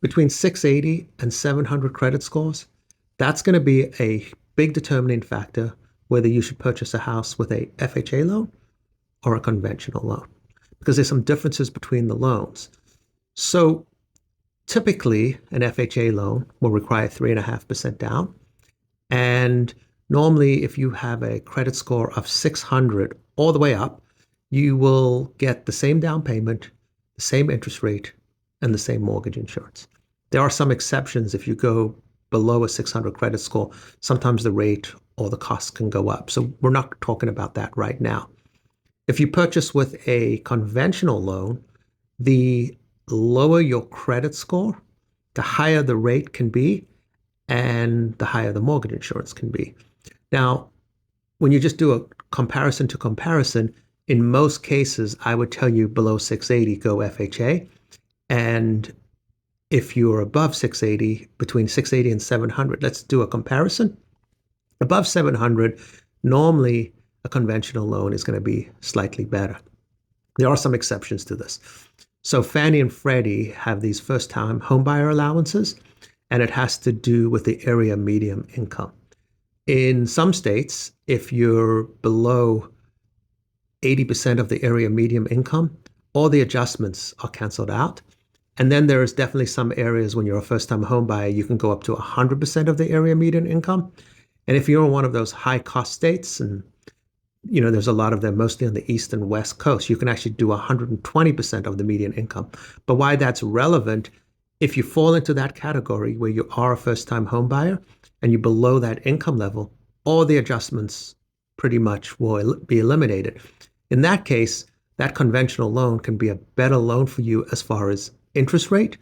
between 680 and 700 credit scores, that's going to be a big determining factor whether you should purchase a house with a FHA loan or a conventional loan, because there's some differences between the loans. So typically, an FHA loan will require 3.5% down. And normally, if you have a credit score of 600 all the way up, you will get the same down payment, the same interest rate, and the same mortgage insurance. There are some exceptions. If you go below a 600 credit score, sometimes the rate or the cost can go up. So we're not talking about that right now. If you purchase with a conventional loan, the lower your credit score, the higher the rate can be, and the higher the mortgage insurance can be. Now, when you just do a comparison to comparison, in most cases, I would tell you below 680, go FHA. And if you're above 680, between 680 and 700, let's do a comparison. Above 700, normally a conventional loan is going to be slightly better. There are some exceptions to this. So Fannie and Freddie have these first-time homebuyer allowances, and it has to do with the area median income. In some states, if you're below 80% of the area median income, all the adjustments are canceled out. And then there is definitely some areas when you're a first-time homebuyer, you can go up to 100% of the area median income. And if you're in one of those high-cost states, and there's a lot of them mostly on the east and west coast, you can actually do 120% of the median income. But why that's relevant, if you fall into that category where you are a first-time homebuyer and you're below that income level, all the adjustments pretty much will be eliminated. In that case, that conventional loan can be a better loan for you as far as interest rate,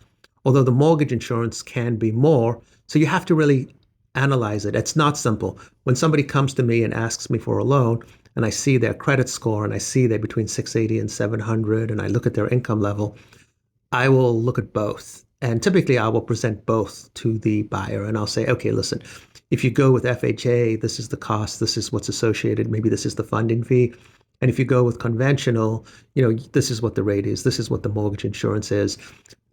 although the mortgage insurance can be more. So you have to really analyze it. It's not simple. When somebody comes to me and asks me for a loan, and I see their credit score and I see they're between 680 and 700, and I look at their income level, I will look at both. And typically I will present both to the buyer and I'll say, okay, listen, if you go with FHA, this is the cost, this is what's associated, maybe this is the funding fee. And if you go with conventional, this is what the rate is, this is what the mortgage insurance is.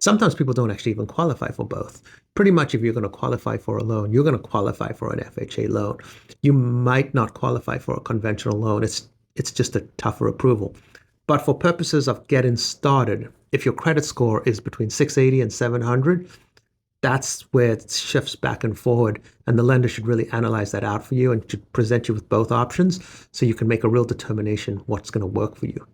Sometimes people don't actually even qualify for both. Pretty much if you're going to qualify for a loan, you're going to qualify for an FHA loan. You might not qualify for a conventional loan. It's just a tougher approval. But for purposes of getting started, if your credit score is between 680 and 700, that's where it shifts back and forward. And the lender should really analyze that out for you and should present you with both options so you can make a real determination what's going to work for you.